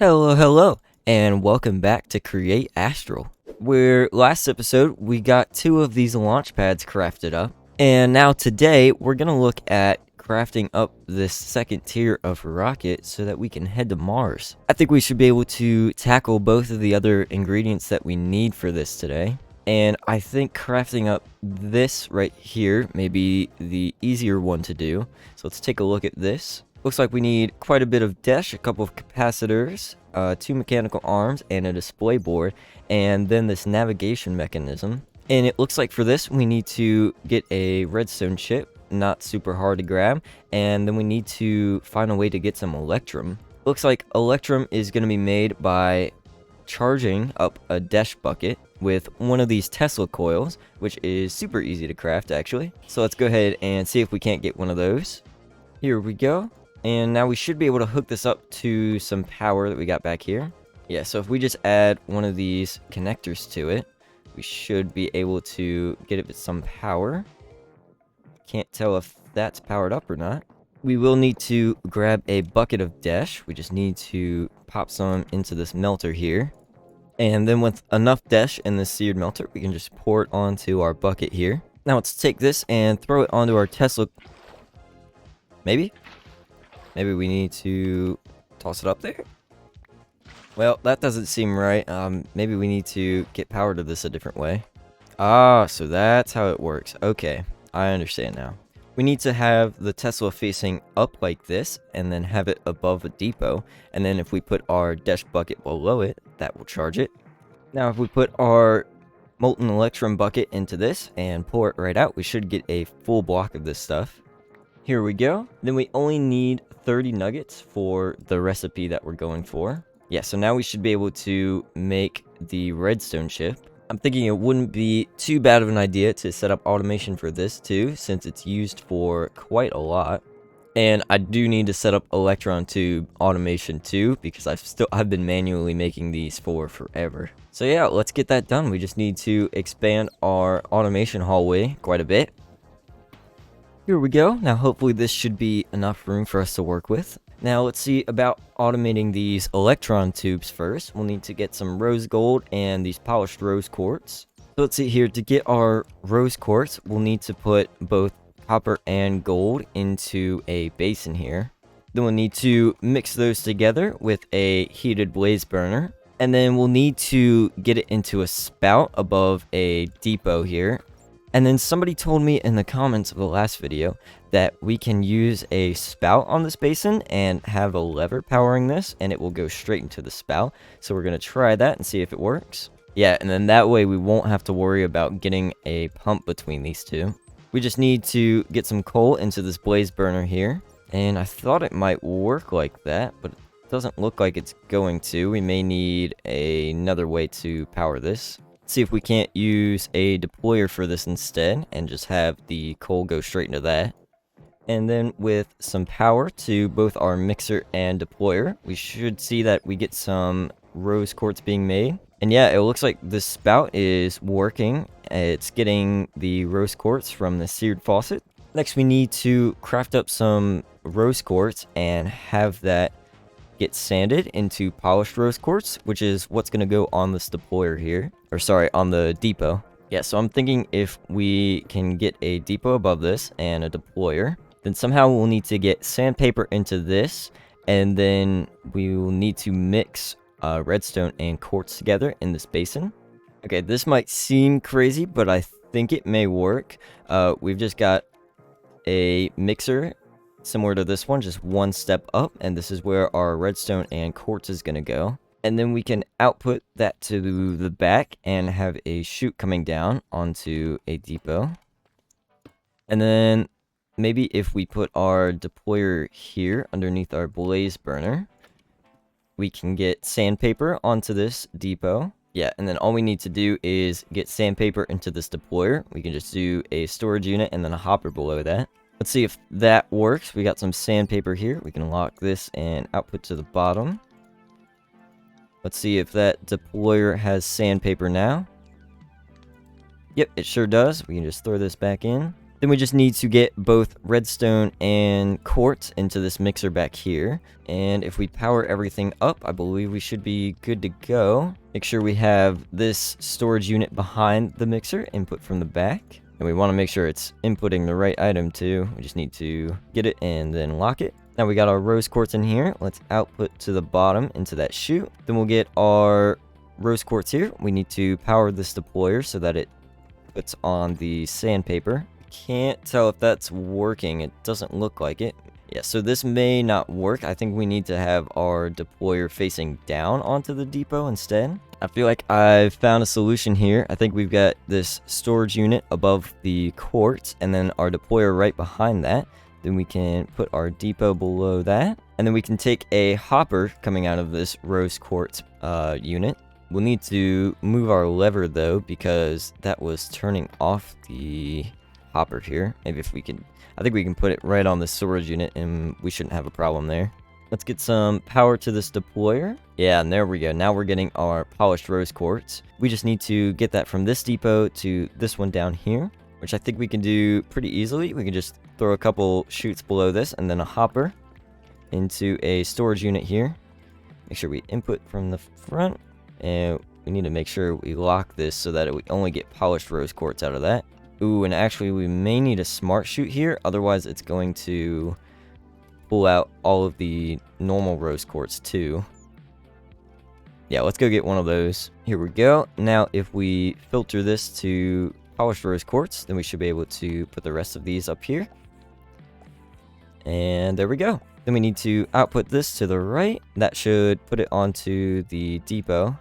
Hello, and welcome back to Create Astral, where last episode we got two of these launch pads crafted up, and now today we're going to look at crafting up this second tier of rocket so that we can head to Mars. I think we should be able to tackle both of the other ingredients that we need for this today, and I think crafting up this right here may be the easier one to do. So let's take a look at this. Looks like we need quite a bit of dash, a couple of capacitors, 2 mechanical arms, and a display board, and then this navigation mechanism. And it looks like for this, we need to get a redstone chip, not super hard to grab, and then we need to find a way to get some electrum. Looks like electrum is going to be made by charging up a dash bucket with one of these Tesla coils, which is super easy to craft actually. So let's go ahead and see if we can't get one of those. Here we go. And now we should be able to hook this up to some power that we got back here. Yeah, so if we just add one of these connectors to it, we should be able to get it some power. Can't tell if that's powered up or not. We will need to grab a bucket of dash. We just need to pop some into this melter here. And then with enough dash in this seared melter, we can just pour it onto our bucket here. Now let's take this and throw it onto our Tesla. Maybe we need to toss it up there? Well, that doesn't seem right. Maybe we need to get power to this a different way. Ah, so that's how it works. Okay, I understand now. We need to have the Tesla facing up like this, and then have it above a depot. And then if we put our dash bucket below it, that will charge it. Now, if we put our molten electrum bucket into this and pour it right out, we should get a full block of this stuff. Here we go. Then we only need 30 nuggets for the recipe that we're going for. Yeah, so now we should be able to make the redstone chip. I'm thinking it wouldn't be too bad of an idea to set up automation for this too, since it's used for quite a lot. And I do need to set up electron tube automation too, because I've been manually making these for forever. So yeah, let's get that done. We just need to expand our automation hallway quite a bit. Here we go. Now hopefully this should be enough room for us to work with. Now let's see about automating these electron tubes first. We'll need to get some rose gold and these polished rose quartz. So let's see here, to get our rose quartz, we'll need to put both copper and gold into a basin here. Then we'll need to mix those together with a heated blaze burner. And then we'll need to get it into a spout above a depot here. And then somebody told me in the comments of the last video that we can use a spout on this basin and have a lever powering this, and it will go straight into the spout. So we're going to try that and see if it works. Yeah, and then that way we won't have to worry about getting a pump between these two. We just need to get some coal into this blaze burner here. And I thought it might work like that, but it doesn't look like it's going to. We may need another way to power this. See if we can't use a deployer for this instead and just have the coal go straight into that. And then with some power to both our mixer and deployer, we should see that we get some rose quartz being made. And yeah, it looks like this spout is working. It's getting the rose quartz from the seared faucet. Next, we need to craft up some rose quartz and have that get sanded into polished rose quartz, which is what's going to go on this deployer here. Or sorry, on the depot. Yeah, so I'm thinking if we can get a depot above this and a deployer, then somehow we'll need to get sandpaper into this, and then we will need to mix redstone and quartz together in this basin. Okay, this might seem crazy, but I think it may work. We've just got a mixer similar to this one, just one step up, and this is where our redstone and quartz is going to go. And then we can output that to the back and have a chute coming down onto a depot. And then maybe if we put our deployer here underneath our blaze burner, we can get sandpaper onto this depot. Yeah, and then all we need to do is get sandpaper into this deployer. We can just do a storage unit and then a hopper below that. Let's see if that works. We got some sandpaper here. We can lock this and output to the bottom. Let's see if that deployer has sandpaper now. Yep, it sure does. We can just throw this back in. Then we just need to get both redstone and quartz into this mixer back here. And if we power everything up, I believe we should be good to go. Make sure we have this storage unit behind the mixer, input from the back. And we want to make sure it's inputting the right item too. We just need to get it and then lock it. Now we got our rose quartz in here. Let's output to the bottom into that chute. Then we'll get our rose quartz here. We need to power this deployer so that it puts on the sandpaper. Can't tell if that's working. It doesn't look like it. Yeah, so this may not work. I think we need to have our deployer facing down onto the depot instead. I feel like I've found a solution here. I think we've got this storage unit above the quartz and then our deployer right behind that. Then we can put our depot below that. And then we can take a hopper coming out of this rose quartz unit. We'll need to move our lever though, because that was turning off the hopper here. Maybe if we can, I think we can put it right on the storage unit and we shouldn't have a problem there. Let's get some power to this deployer. Yeah, and there we go. Now we're getting our polished rose quartz. We just need to get that from this depot to this one down here, which I think we can do pretty easily. We can just throw a couple chutes below this and then a hopper into a storage unit here. Make sure we input from the front, and we need to make sure we lock this so that we only get polished rose quartz out of that. Ooh, and actually we may need a smart chute here, otherwise it's going to pull out all of the normal rose quartz too. Yeah, let's go get one of those. Here we go. Now if we filter this to polished rose quartz, then we should be able to put the rest of these up here. And there we go. Then we need to output this to the right. That should put it onto the depot.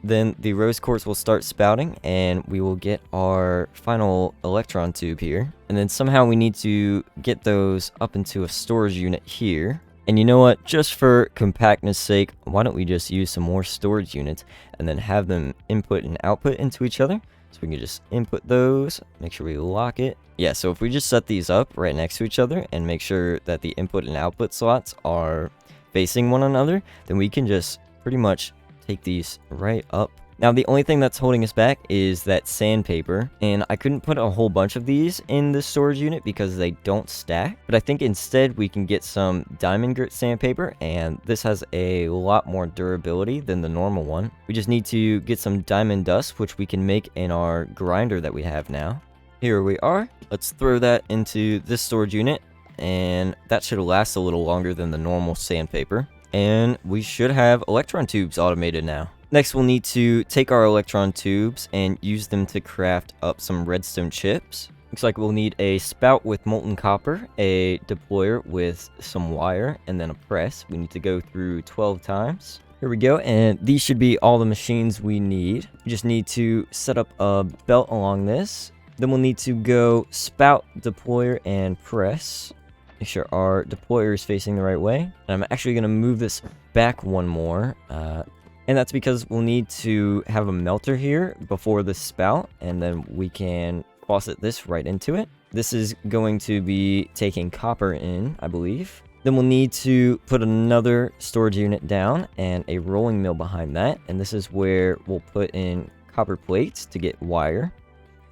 Then the rose quartz will start spouting and we will get our final electron tube here. And then somehow we need to get those up into a storage unit here. And you know what? Just for compactness sake, why don't we just use some more storage units and then have them input and output into each other? So we can just input those, make sure we lock it. Yeah, so if we just set these up right next to each other and make sure that the input and output slots are facing one another, then we can just pretty much take these right up. Now the only thing that's holding us back is that sandpaper, and I couldn't put a whole bunch of these in the storage unit because they don't stack, but I think instead we can get some diamond grit sandpaper, and this has a lot more durability than the normal one. We just need to get some diamond dust, which we can make in our grinder that we have now. Here we are. Let's throw that into this storage unit, and that should last a little longer than the normal sandpaper. And we should have electron tubes automated now. Next, we'll need to take our electron tubes and use them to craft up some redstone chips. Looks like we'll need a spout with molten copper, a deployer with some wire, and then a press. We need to go through 12 times. Here we go, and these should be all the machines we need. We just need to set up a belt along this. Then we'll need to go spout, deployer, and press. Make sure our deployer is facing the right way. And I'm actually going to move this back one more. And that's because we'll need to have a melter here before the spout. And then we can faucet this right into it. This is going to be taking copper in, I believe. Then we'll need to put another storage unit down and a rolling mill behind that. And this is where we'll put in copper plates to get wire.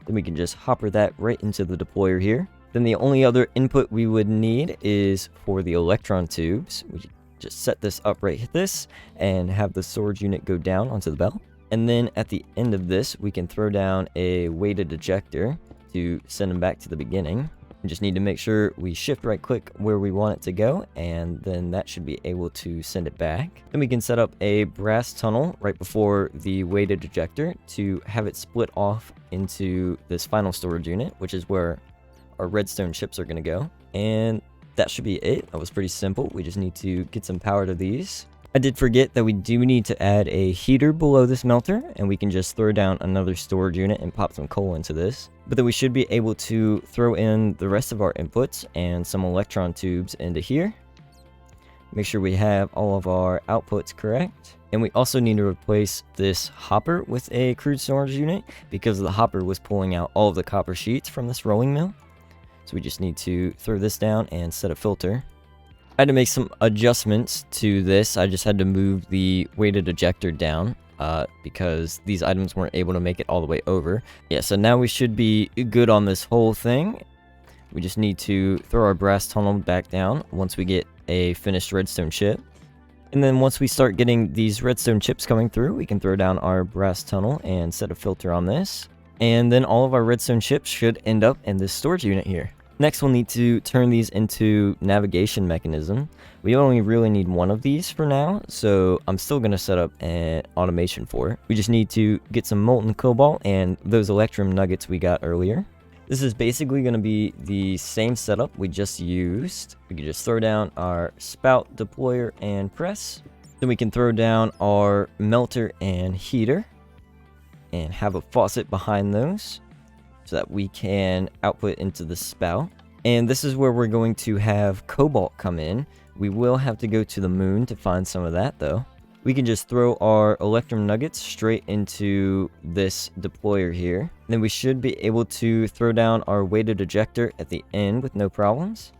Then we can just hopper that right into the deployer here. Then the only other input we would need is for the electron tubes. We just set this up right at this and have the storage unit go down onto the belt. And then at the end of this, we can throw down a weighted ejector to send them back to the beginning. We just need to make sure we shift right click where we want it to go, and then that should be able to send it back. Then we can set up a brass tunnel right before the weighted ejector to have it split off into this final storage unit, which is where our redstone chips are going to go. And that should be it. That was pretty simple. We just need to get some power to these. I did forget that we do need to add a heater below this melter, and we can just throw down another storage unit and pop some coal into this. But then we should be able to throw in the rest of our inputs and some electron tubes into here. Make sure we have all of our outputs correct. And we also need to replace this hopper with a crude storage unit because the hopper was pulling out all of the copper sheets from this rolling mill. So we just need to throw this down and set a filter. I had to make some adjustments to this. I just had to move the weighted ejector down. because these items weren't able to make it all the way over. Yeah, so now we should be good on this whole thing. We just need to throw our brass tunnel back down once we get a finished redstone chip. And then once we start getting these redstone chips coming through, we can throw down our brass tunnel and set a filter on this. And then all of our redstone chips should end up in this storage unit here. Next, we'll need to turn these into navigation mechanism. We only really need one of these for now, so I'm still going to set up an automation for it. We just need to get some molten cobalt and those electrum nuggets we got earlier. This is basically going to be the same setup we just used. We can just throw down our spout, deployer, and press. Then we can throw down our melter and heater and have a faucet behind those so that we can output into the spout. And this is where we're going to have cobalt come in. We will have to go to the moon to find some of that though. We can just throw our electrum nuggets straight into this deployer here. Then we should be able to throw down our weighted ejector at the end with no problems.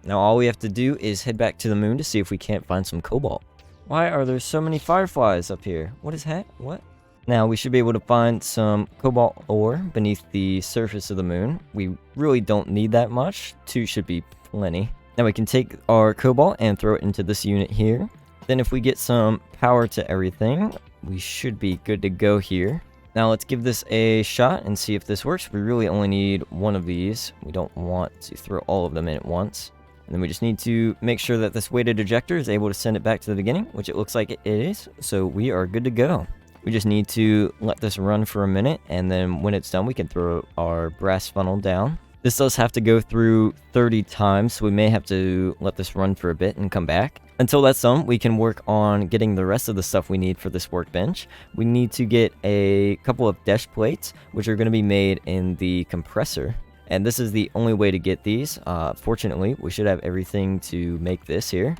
Now all we have to do is head back to the moon to see if we can't find some cobalt. Why are there so many fireflies up here? What is that? What? Now we should be able to find some cobalt ore beneath the surface of the moon. We really don't need that much. 2 should be plenty. Now we can take our cobalt and throw it into this unit here. Then if we get some power to everything, we should be good to go here. Now let's give this a shot and see if this works. We really only need one of these. We don't want to throw all of them in at once. And then we just need to make sure that this weighted ejector is able to send it back to the beginning, which it looks like it is. So we are good to go. We just need to let this run for a minute, and then when it's done, we can throw our brass funnel down. This does have to go through 30 times, so we may have to let this run for a bit and come back. Until that's done, we can work on getting the rest of the stuff we need for this workbench. We need to get a couple of dash plates, which are going to be made in the compressor. And this is the only way to get these. Fortunately, we should have everything to make this here.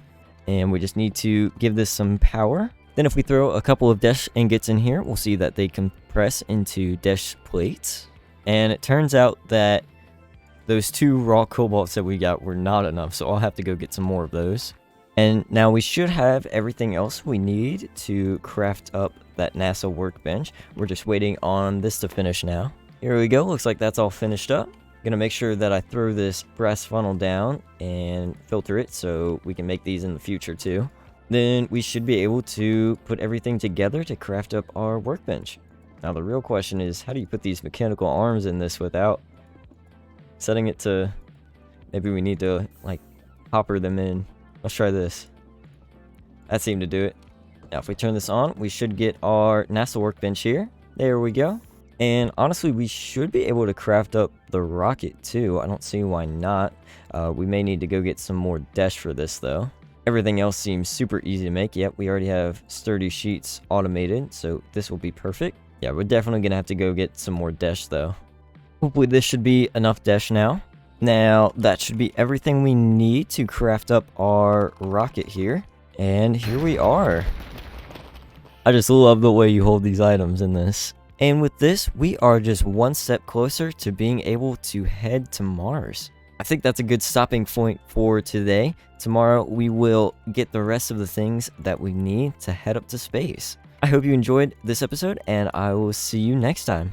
And we just need to give this some power. Then if we throw a couple of dash ingots in here, we'll see that they compress into dash plates. And it turns out that those 2 raw cobalts that we got were not enough, so I'll have to go get some more of those. And now we should have everything else we need to craft up that NASA workbench. We're just waiting on this to finish now. Here we go, looks like that's all finished up. Gonna make sure that I throw this brass funnel down and filter it so we can make these in the future too. Then we should be able to put everything together to craft up our workbench. Now the real question is, how do you put these mechanical arms in this without setting it to... Maybe we need to like hopper them in. Let's try this. That seemed to do it. Now if we turn this on, we should get our NASA workbench here. There we go. And honestly, we should be able to craft up the rocket too. I don't see why not. We may need to go get some more dash for this though. Everything else seems super easy to make. Yep, we already have sturdy sheets automated, so this will be perfect. Yeah, we're definitely gonna have to go get some more dash though. Hopefully this should be enough dash now. Now, that should be everything we need to craft up our rocket here. And here we are. I just love the way you hold these items in this. And with this, we are just one step closer to being able to head to Mars. I think that's a good stopping point for today. Tomorrow, we will get the rest of the things that we need to head up to space. I hope you enjoyed this episode, and I will see you next time.